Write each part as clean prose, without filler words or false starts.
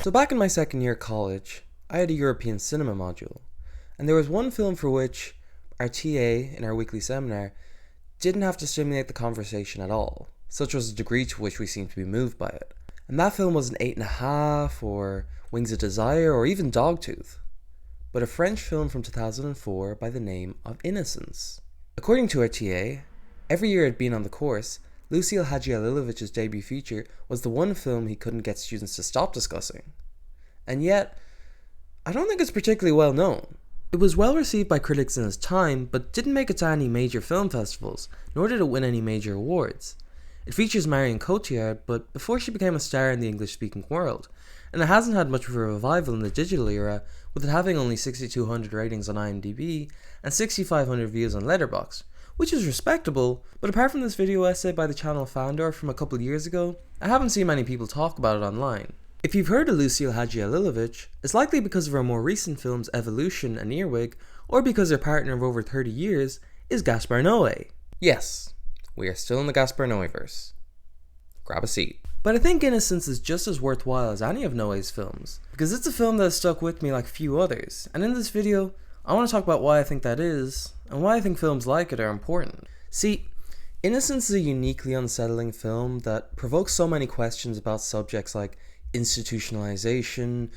So back in my second year of college, I had a European cinema module, and there was one film for which our TA in our weekly seminar didn't have to stimulate the conversation at all, such was the degree to which we seemed to be moved by it. And that film wasn't 8.5, or Wings of Desire, or even Dogtooth, but a French film from 2004 by the name of Innocence. According to our TA, every year it had been on the course, Lucille Hadjialilovich's debut feature was the one film he couldn't get students to stop discussing. And yet, I don't think it's particularly well known. It was well received by critics in its time, but didn't make it to any major film festivals, nor did it win any major awards. It features Marion Cotillard, but before she became a star in the English-speaking world, and it hasn't had much of a revival in the digital era, with it having only 6,200 ratings on IMDb and 6,500 views on Letterboxd, which is respectable, but apart from this video essay by the channel Fandor from a couple of years ago, I haven't seen many people talk about it online. If you've heard of Lucille Hadjialilovich, it's likely because of her more recent films Evolution and Earwig, or because her partner of over 30 years is Gaspar Noé. Yes, we are still in the Gaspar Noé-verse. Grab a seat. But I think Innocence is just as worthwhile as any of Noé's films, because it's a film that has stuck with me like few others, and in this video, I want to talk about why I think that is, and why I think films like it are important. See, Innocence is a uniquely unsettling film that provokes so many questions about subjects like institutionalization,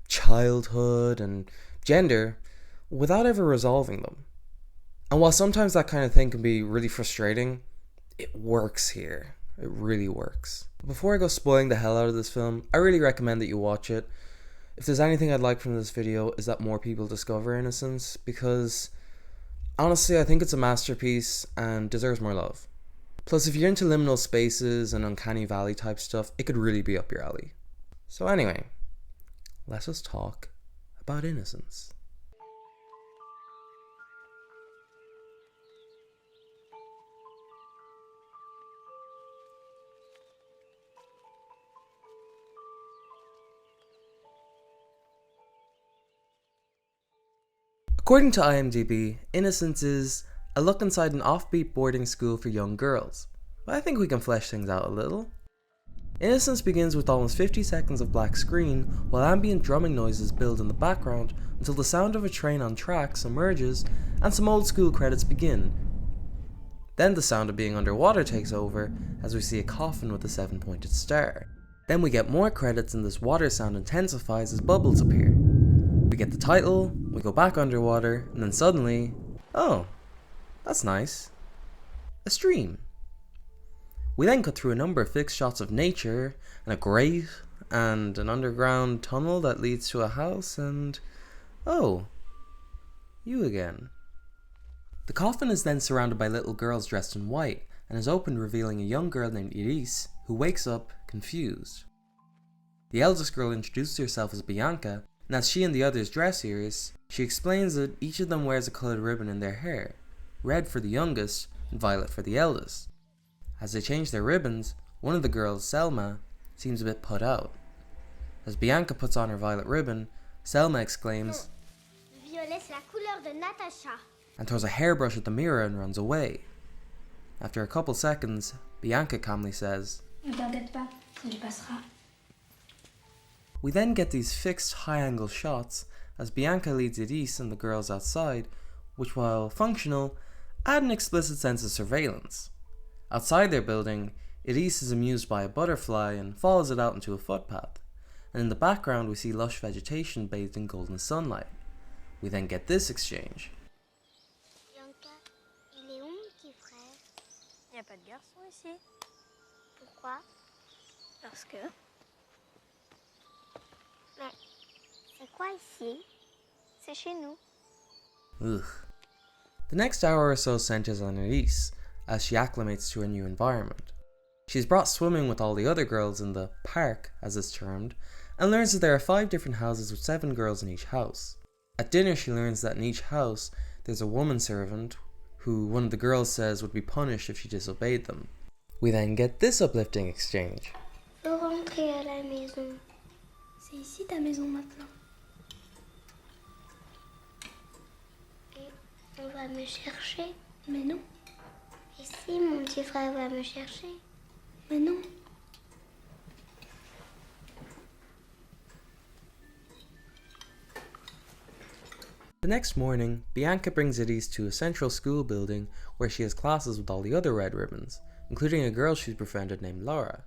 childhood, and gender, without ever resolving them. And while sometimes that kind of thing can be really frustrating, it works here. It really works. Before I go spoiling the hell out of this film, I really recommend that you watch it. If there's anything I'd like from this video is that more people discover Innocence, because honestly I think it's a masterpiece and deserves more love. Plus if you're into liminal spaces and uncanny valley type stuff, it could really be up your alley. So anyway, let us talk about Innocence. According to IMDb, Innocence is a look inside an offbeat boarding school for young girls, but I think we can flesh things out a little. Innocence begins with almost 50 seconds of black screen while ambient drumming noises build in the background until the sound of a train on tracks emerges and some old school credits begin. Then the sound of being underwater takes over as we see a coffin with a 7-pointed star. Then we get more credits and this water sound intensifies as bubbles appear. We get the title, we go back underwater, and then suddenly, oh, that's nice, a stream. We then cut through a number of fixed shots of nature, and a grate, and an underground tunnel that leads to a house, and oh, you again. The coffin is then surrounded by little girls dressed in white, and is opened revealing a young girl named Iris, who wakes up confused. The eldest girl introduces herself as Bianca, and as she and the others dress Iris, she explains that each of them wears a coloured ribbon in their hair, red for the youngest and violet for the eldest. As they change their ribbons, one of the girls, Selma, seems a bit put out. As Bianca puts on her violet ribbon, Selma exclaims, Violet, c'est la couleur de Natacha. And throws a hairbrush at the mirror and runs away. After a couple seconds, Bianca calmly says, Ne t'inquiète pas, ça lui passera. We then get these fixed high-angle shots as Bianca leads Iris and the girls outside, which while functional, add an explicit sense of surveillance. Outside their building, Iris is amused by a butterfly and follows it out into a footpath, and in the background we see lush vegetation bathed in golden sunlight. We then get this exchange. Bianca, il est où mon petit frère? Il n'y a pas de garçon ici. Pourquoi? Parce que... Mais c'est quoi ici? C'est chez nous. Ugh. The next hour or so centers on Iris, as she acclimates to a new environment. She's brought swimming with all the other girls in the park, as it's termed, and learns that there are 5 different houses with 7 girls in each house. At dinner she learns that in each house there's a woman servant, who one of the girls says would be punished if she disobeyed them. We then get this uplifting exchange. Je veux rentrer à la maison. C'est ici ta maison maintenant. Et on va me chercher. Mais non. Et si mon petit frère va me chercher? Mais non. The next morning, Bianca brings Elise to a central school building where she has classes with all the other red ribbons, including a girl she's befriended named Laura.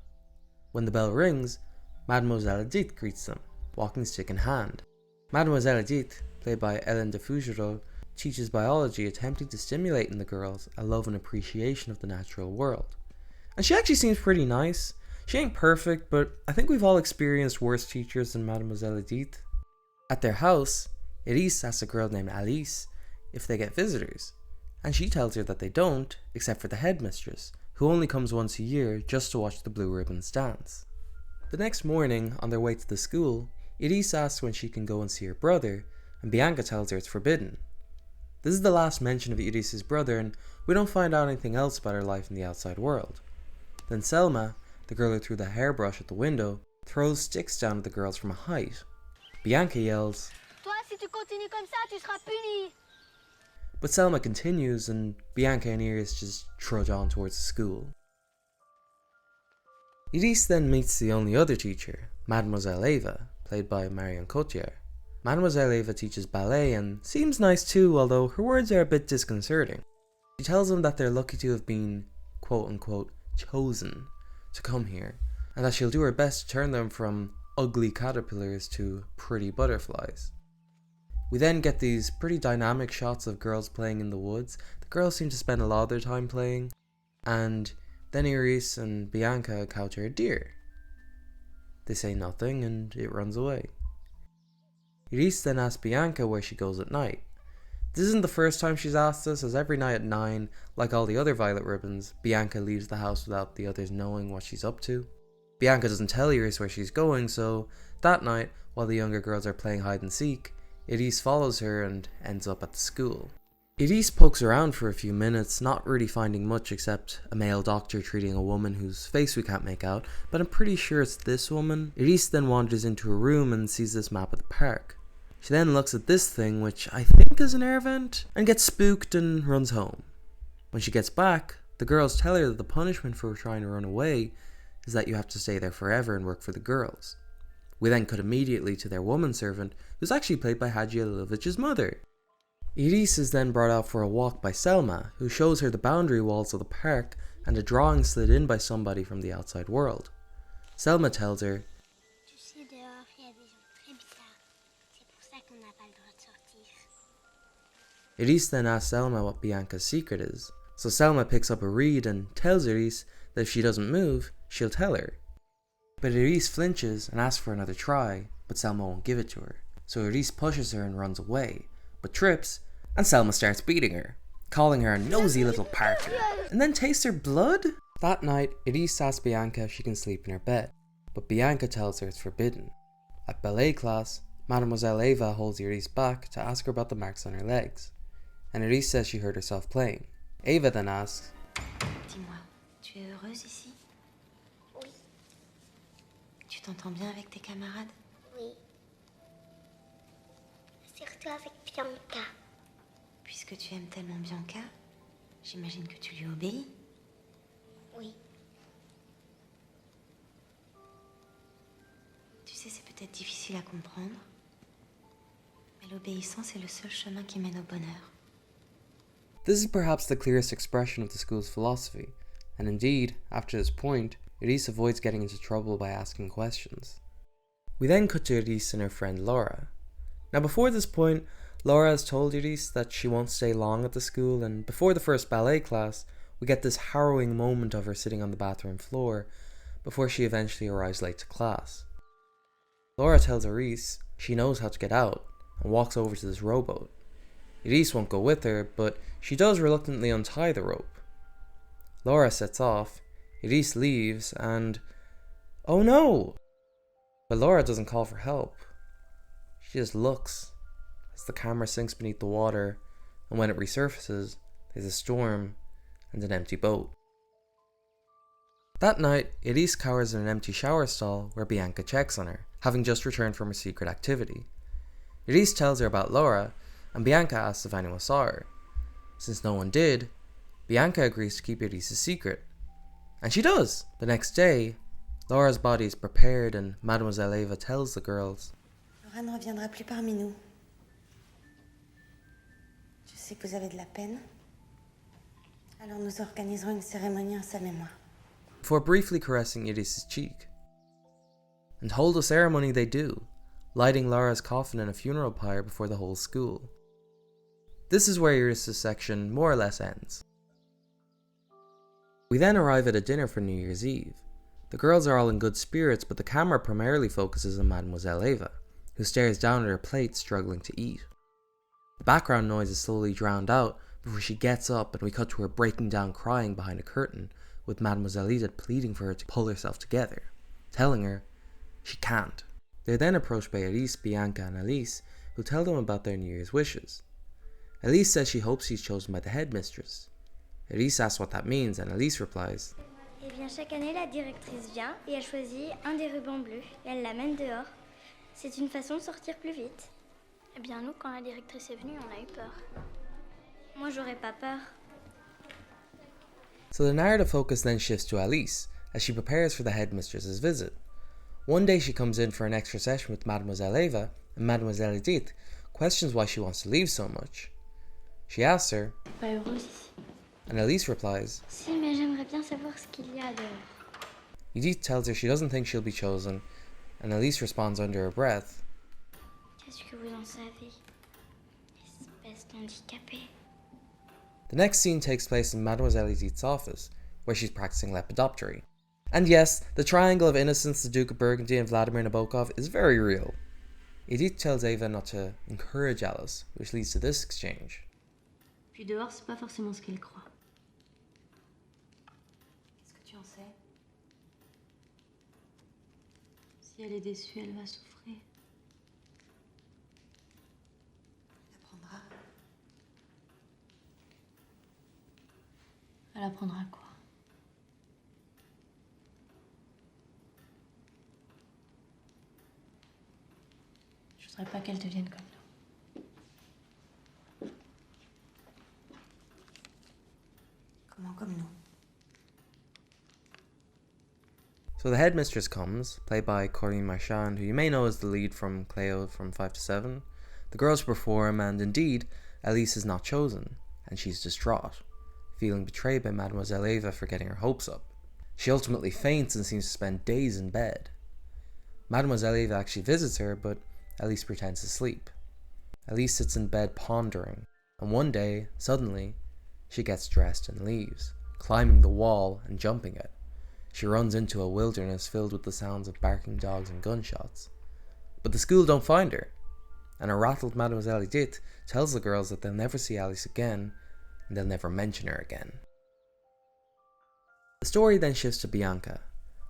When the bell rings, Mademoiselle Edith greets them, walking stick in hand. Mademoiselle Edith, played by Hélène de Fougerolles, teaches biology, attempting to stimulate in the girls a love and appreciation of the natural world. And she actually seems pretty nice. She ain't perfect, but I think we've all experienced worse teachers than Mademoiselle Edith. At their house, Elise asks a girl named Alice if they get visitors, and she tells her that they don't, except for the headmistress, who only comes once a year just to watch the blue ribbons dance. The next morning, on their way to the school, Elise asks when she can go and see her brother, and Bianca tells her it's forbidden. This is the last mention of Elise's brother, and we don't find out anything else about her life in the outside world. Then Selma, the girl who threw the hairbrush at the window, throws sticks down at the girls from a height. Bianca yells, Toi, si tu continues comme ça, tu seras puni. but Selma continues, and Bianca and Iris just trudge on towards the school. Elise then meets the only other teacher, Mademoiselle Eva, played by Marion Cotillard. Mademoiselle Eva teaches ballet and seems nice too, although her words are a bit disconcerting. She tells them that they're lucky to have been, quote-unquote, chosen to come here, and that she'll do her best to turn them from ugly caterpillars to pretty butterflies. We then get these pretty dynamic shots of girls playing in the woods. The girls seem to spend a lot of their time playing, and then Iris and Bianca encounter a deer. They say nothing and it runs away. Iris then asks Bianca where she goes at night. This isn't the first time she's asked this, as every night at 9, like all the other violet ribbons, Bianca leaves the house without the others knowing what she's up to. Bianca doesn't tell Iris where she's going, so that night, while the younger girls are playing hide and seek, Elise follows her and ends up at the school. Elise pokes around for a few minutes, not really finding much except a male doctor treating a woman whose face we can't make out, but I'm pretty sure it's this woman. Elise then wanders into a room and sees this map of the park. She then looks at this thing, which I think is an air vent, and gets spooked and runs home. When she gets back, the girls tell her that the punishment for trying to run away is that you have to stay there forever and work for the girls. We then cut immediately to their woman servant, who's actually played by Hadji Alilovich's mother. Elise is then brought out for a walk by Selma, who shows her the boundary walls of the park and a drawing slid in by somebody from the outside world. Selma tells her, Tu sais, dehors, il y a des gens très bizarres. C'est pour ça qu'on n'a pas le droit de sortir. Elise then asks Selma what Bianca's secret is, so Selma picks up a reed and tells Elise that if she doesn't move, she'll tell her. But Elise flinches and asks for another try, but Selma won't give it to her. So Elise pushes her and runs away, but trips, and Selma starts beating her, calling her a nosy little Parker, and then tastes her blood. That night, Elise asks Bianca if she can sleep in her bed, but Bianca tells her it's forbidden. At ballet class, Mademoiselle Eva holds Elise back to ask her about the marks on her legs, and Elise says she hurt herself playing. Eva then asks, Dis-moi, tu es heureuse ici? Oui, Tu t'entends bien avec tes camarades? oui. Surtout avec Bianca. Puisque tu aimes tellement Bianca, j'imagine que tu lui obéis. Oui. Tu sais, c'est peut-être difficile à comprendre, mais l'obéissance est le seul chemin qui mène au bonheur. This is perhaps the clearest expression of the school's philosophy, and indeed, after this point, Elise avoids getting into trouble by asking questions. We then cut to Elise and her friend Laura. Now before this point, Laura has told Elise that she won't stay long at the school, and before the first ballet class, we get this harrowing moment of her sitting on the bathroom floor before she eventually arrives late to class. Laura tells Elise she knows how to get out and walks over to this rowboat. Elise won't go with her, but she does reluctantly untie the rope. Laura sets off, Elise leaves, and oh no! But Laura doesn't call for help. She just looks as the camera sinks beneath the water, and when it resurfaces, there's a storm and an empty boat. That night, Elise cowers in an empty shower stall where Bianca checks on her, having just returned from her secret activity. Elise tells her about Laura, and Bianca asks if anyone saw her. Since no one did, Bianca agrees to keep Elise's secret. And she does! The next day, Laura's body is prepared and Mademoiselle Eva tells the girls, Laura ne reviendra plus parmi nous. C'est que vous avez de la peine? Alors nous organiserons une cérémonie en sa mémoire. Before briefly caressing Iris's cheek. And hold a ceremony they do, lighting Laura's coffin in a funeral pyre before the whole school. This is where Iris's section more or less ends. We then arrive at a dinner for New Year's Eve. The girls are all in good spirits, but the camera primarily focuses on Mademoiselle Eva, who stares down at her plate struggling to eat. The background noise is slowly drowned out before she gets up and we cut to her breaking down crying behind a curtain, with Mademoiselle Edith pleading for her to pull herself together, telling her she can't. They're then approached by Elise, Bianca and Elise, who tell them about their New Year's wishes. Elise says she hopes she's chosen by the headmistress. Elise asks what that means and Elise replies, Eh bien, chaque année, la directrice vient et elle choisit un des rubans bleus et elle l'amène dehors. C'est une façon de sortir plus vite. Eh bien, nous, quand la directrice est venue, on a eu peur. Moi, j'aurais pas peur. So the narrative focus then shifts to Elise, as she prepares for the headmistress's visit. One day she comes in for an extra session with Mademoiselle Eva, and Mademoiselle Edith questions why she wants to leave so much. She asks her, Pas heureuse ici. and Elise replies. Si, mais j'aimerais bien savoir ce qu'il y a dehors. Edith tells her she doesn't think she'll be chosen, and Elise responds under her breath, Qu'est-ce que vous en savez? Espèce d'handicapé. The next scene takes place in Mademoiselle Edith's office, where she's practicing lepidoptery. And yes, the triangle of Innocence, the Duke of Burgundy, and Vladimir Nabokov is very real. Edith tells Eva not to encourage Alice, which leads to this exchange. Puis dehors, c'est pas forcément ce qu'elle croit. Qu'est-ce que tu en sais? Si elle est déçue, elle va souffrir. Elle apprendra. Elle apprendra quoi? Je voudrais pas qu'elle devienne comme nous. Comment comme nous? So the headmistress comes, played by Corinne Marchand, who you may know as the lead from Cleo from 5 to 7. The girls perform, and indeed, Elise is not chosen, and she's distraught, feeling betrayed by Mademoiselle Eva for getting her hopes up. She ultimately faints and seems to spend days in bed. Mademoiselle Eva actually visits her, but Elise pretends to sleep. Elise sits in bed pondering, and one day, suddenly, she gets dressed and leaves, climbing the wall and jumping it. She runs into a wilderness filled with the sounds of barking dogs and gunshots. But the school don't find her, and a rattled Mademoiselle Edith tells the girls that they'll never see Alice again, and they'll never mention her again. The story then shifts to Bianca.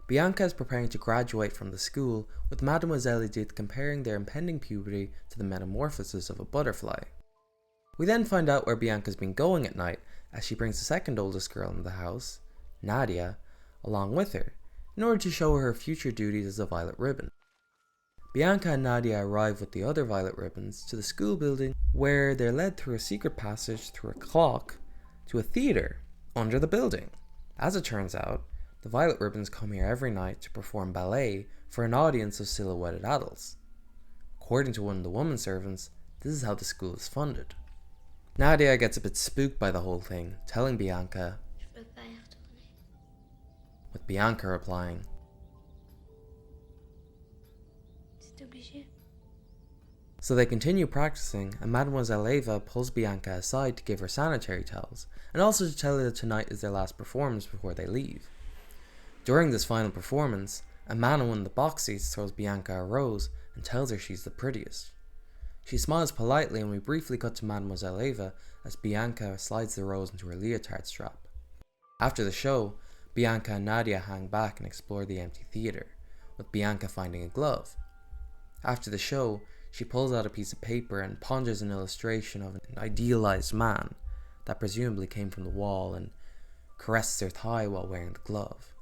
Bianca is preparing to graduate from the school, with Mademoiselle Edith comparing their impending puberty to the metamorphosis of a butterfly. We then find out where Bianca's been going at night, as she brings the second oldest girl in the house, Nadia, along with her, in order to show her future duties as a violet ribbon. Bianca and Nadia arrive with the other violet ribbons to the school building, where they're led through a secret passage through a clock to a theatre under the building. As it turns out, the violet ribbons come here every night to perform ballet for an audience of silhouetted adults. According to one of the woman servants, this is how the school is funded. Nadia gets a bit spooked by the whole thing, telling Bianca, Je peux pas y retourner. with Bianca replying, C'est obligé. So they continue practicing, and Mademoiselle Eva pulls Bianca aside to give her sanitary towels, and also to tell her that tonight is their last performance before they leave. During this final performance, a man in one of the box seats throws Bianca a rose and tells her she's the prettiest. She smiles politely, and we briefly cut to Mademoiselle Eva as Bianca slides the rose into her leotard strap. After the show, Bianca and Nadia hang back and explore the empty theatre, with Bianca finding a glove. After the show, she pulls out a piece of paper and ponders an illustration of an idealized man that presumably came from the wall and caresses her thigh while wearing the glove.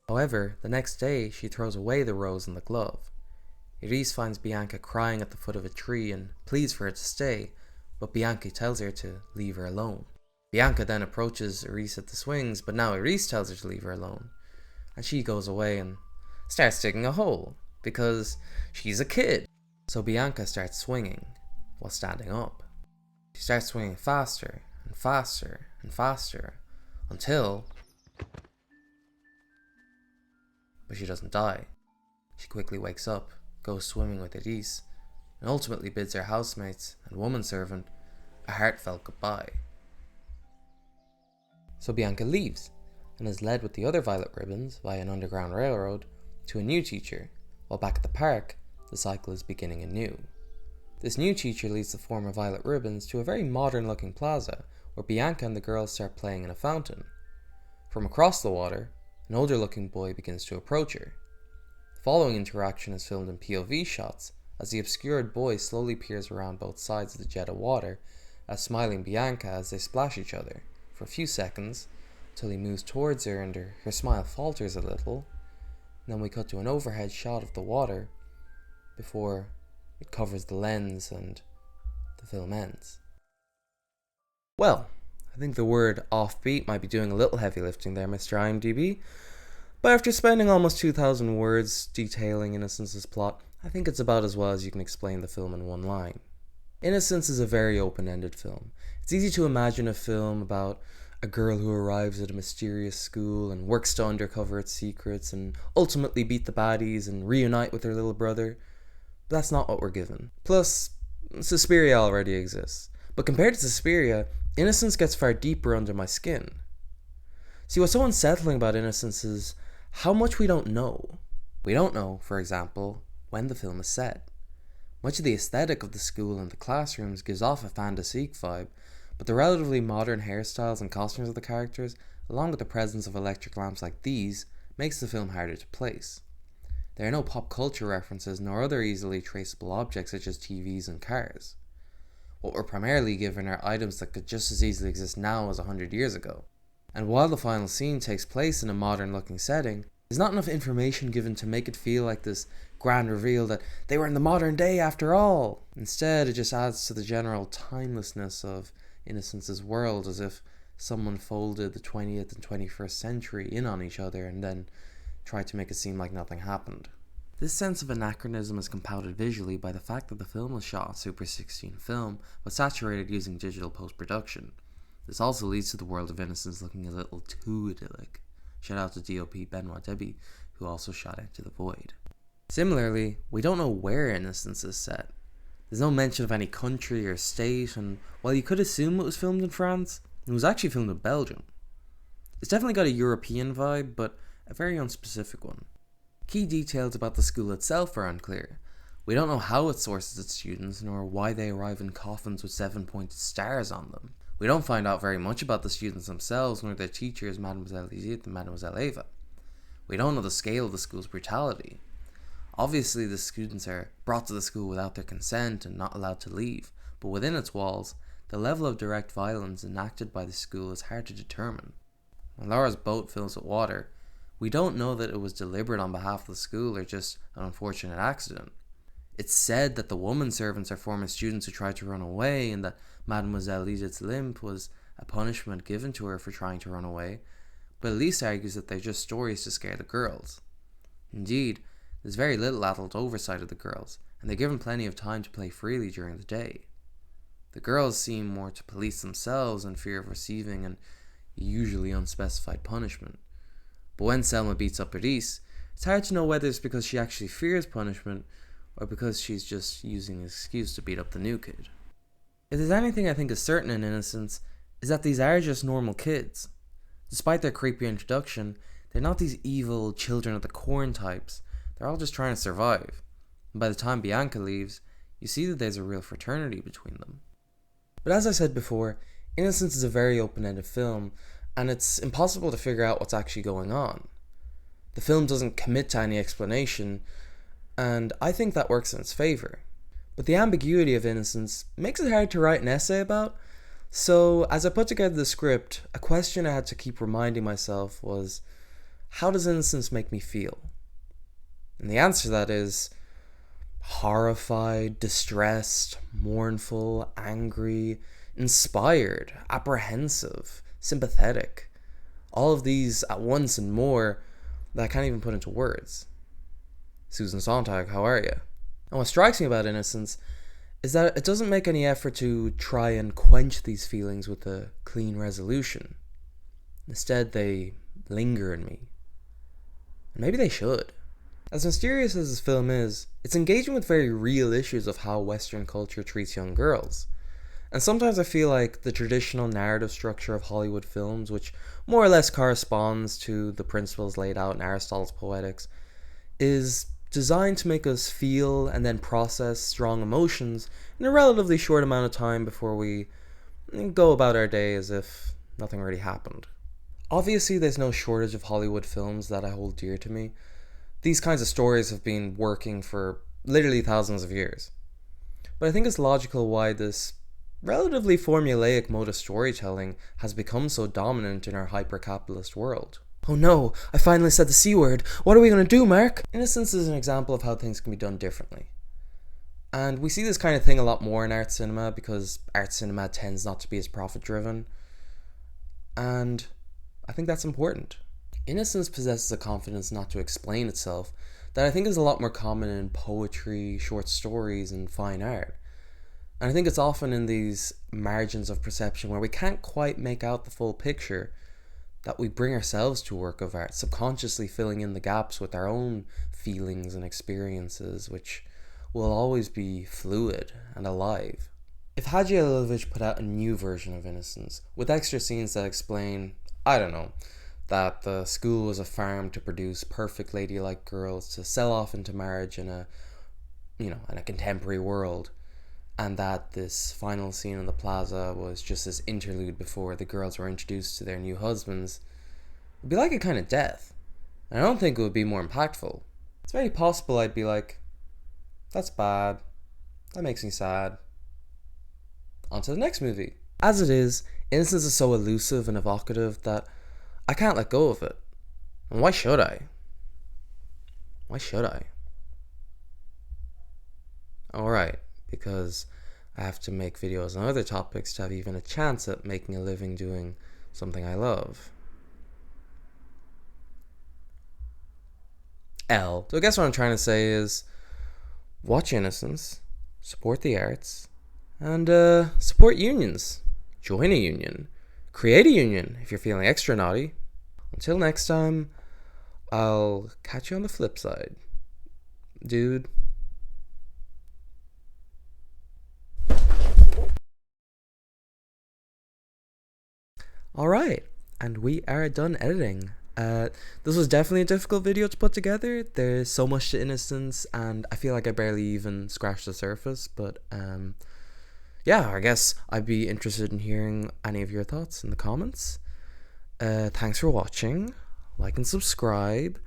However, the next day she throws away the rose and the glove. Iris finds Bianca crying at the foot of a tree and pleads for her to stay, but Bianca tells her to leave her alone. Bianca then approaches Iris at the swings, but now Iris tells her to leave her alone, and she goes away and starts digging a hole, because she's a kid. So Bianca starts swinging while standing up. She starts swinging faster and faster and faster until... But she doesn't die. She quickly wakes up, goes swimming with Elise, and ultimately bids her housemates and woman servant a heartfelt goodbye. So Bianca leaves and is led with the other violet ribbons via an underground railroad to a new teacher, while back at the park, the cycle is beginning anew. This new teacher leads the former violet ribbons to a very modern looking plaza where Bianca and the girls start playing in a fountain. From across the water, an older looking boy begins to approach her. The following interaction is filmed in POV shots as the obscured boy slowly peers around both sides of the jet of water as smiling Bianca as they splash each other for a few seconds till he moves towards her and her smile falters a little. And then we cut to an overhead shot of the water before it covers the lens and the film ends. Well, I think the word offbeat might be doing a little heavy lifting there, Mr. IMDb. But after spending almost 2,000 words detailing Innocence's plot, I think it's about as well as you can explain the film in one line. Innocence is a very open-ended film. It's easy to imagine a film about a girl who arrives at a mysterious school and works to undercover its secrets and ultimately beat the baddies and reunite with her little brother. But that's not what we're given. Plus, Suspiria already exists. But compared to Suspiria, Innocence gets far deeper under my skin. See, what's so unsettling about Innocence is how much we don't know. We don't know, for example, when the film is set. Much of the aesthetic of the school and the classrooms gives off a fantastique vibe, but the relatively modern hairstyles and costumes of the characters, along with the presence of electric lamps like these, makes the film harder to place. There are no pop culture references nor other easily traceable objects such as TVs and cars. What we're primarily given are items that could just as easily exist now as 100 years ago. And while the final scene takes place in a modern looking setting, there's not enough information given to make it feel like this grand reveal that they were in the modern day after all. Instead, it just adds to the general timelessness of Innocence's world, as if someone folded the 20th and 21st century in on each other and then tried to make it seem like nothing happened. This sense of anachronism is compounded visually by the fact that the film was shot on Super 16 film but saturated using digital post-production. This also leads to the world of Innocence looking a little too idyllic. Shout out to DOP Benoit Debby, who also shot Into the Void. Similarly, we don't know where Innocence is set. There's no mention of any country or state, and while you could assume it was filmed in France, it was actually filmed in Belgium. It's definitely got a European vibe, but a very unspecific one. Key details about the school itself are unclear. We don't know how it sources its students, nor why they arrive in coffins with 7-pointed stars on them. We don't find out very much about the students themselves, nor their teachers, Mademoiselle Lisette and Mademoiselle Eva. We don't know the scale of the school's brutality. Obviously, the students are brought to the school without their consent and not allowed to leave, but within its walls, the level of direct violence enacted by the school is hard to determine. When Laura's boat fills with water, we don't know that it was deliberate on behalf of the school or just an unfortunate accident. It's said that the woman servants are former students who tried to run away and that Mademoiselle Lisette's limp was a punishment given to her for trying to run away, but Elise argues that they're just stories to scare the girls. Indeed, there's very little adult oversight of the girls, and they're given plenty of time to play freely during the day. The girls seem more to police themselves in fear of receiving an usually unspecified punishment. But when Selma beats up Elise, it's hard to know whether it's because she actually fears punishment or because she's just using an excuse to beat up the new kid. If there's anything I think is certain in Innocence, is that these are just normal kids. Despite their creepy introduction, they're not these evil children of the corn types. They're all just trying to survive. And by the time Bianca leaves, you see that there's a real fraternity between them. But as I said before, Innocence is a very open-ended film, and it's impossible to figure out what's actually going on. The film doesn't commit to any explanation, and I think that works in its favour. But the ambiguity of Innocence makes it hard to write an essay about, so as I put together the script, a question I had to keep reminding myself was, how does Innocence make me feel? And the answer to that is horrified, distressed, mournful, angry, inspired, apprehensive, sympathetic. All of these at once and more that I can't even put into words. Susan Sontag, how are you? And what strikes me about Innocence is that it doesn't make any effort to try and quench these feelings with a clean resolution. Instead, they linger in me. And maybe they should. As mysterious as this film is, it's engaging with very real issues of how Western culture treats young girls. And sometimes I feel like the traditional narrative structure of Hollywood films, which more or less corresponds to the principles laid out in Aristotle's Poetics, is designed to make us feel and then process strong emotions in a relatively short amount of time before we go about our day as if nothing really happened. Obviously, there's no shortage of Hollywood films that I hold dear to me. These kinds of stories have been working for literally thousands of years. But I think it's logical why this relatively formulaic mode of storytelling has become so dominant in our hyper-capitalist world. Oh no, I finally said the C word. What are we going to do, Mark? Innocence is an example of how things can be done differently. And we see this kind of thing a lot more in art cinema because art cinema tends not to be as profit-driven. And I think that's important. Innocence possesses a confidence not to explain itself that I think is a lot more common in poetry, short stories, and fine art. And I think it's often in these margins of perception where we can't quite make out the full picture that we bring ourselves to a work of art, subconsciously filling in the gaps with our own feelings and experiences, which will always be fluid and alive. If Hadji Alilovich put out a new version of Innocence, with extra scenes that explain, I don't know, that the school was a farm to produce perfect ladylike girls to sell off into marriage in a contemporary world, and that this final scene in the plaza was just this interlude before the girls were introduced to their new husbands, it'd be like a kind of death. And I don't think it would be more impactful. It's very possible I'd be like, that's bad. That makes me sad. On to the next movie. As it is, Innocence is so elusive and evocative that I can't let go of it. And why should I? Why should I? Alright, because I have to make videos on other topics to have even a chance at making a living doing something I love. So I guess what I'm trying to say is, watch Innocence, support the arts, and support unions. Join a union. Create a union if you're feeling extra naughty. Until next time, I'll catch you on the flip side, dude. Alright, and we are done editing. This was definitely a difficult video to put together. There's so much to Innocence, and I feel like I barely even scratched the surface, but yeah, I guess I'd be interested in hearing any of your thoughts in the comments. Thanks for watching. Like and subscribe.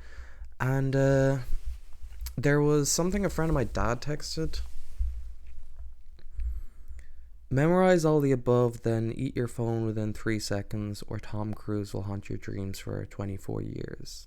And there was something a friend of my dad texted. Memorize all the above, then eat your phone within 3 seconds, or Tom Cruise will haunt your dreams for 24 years.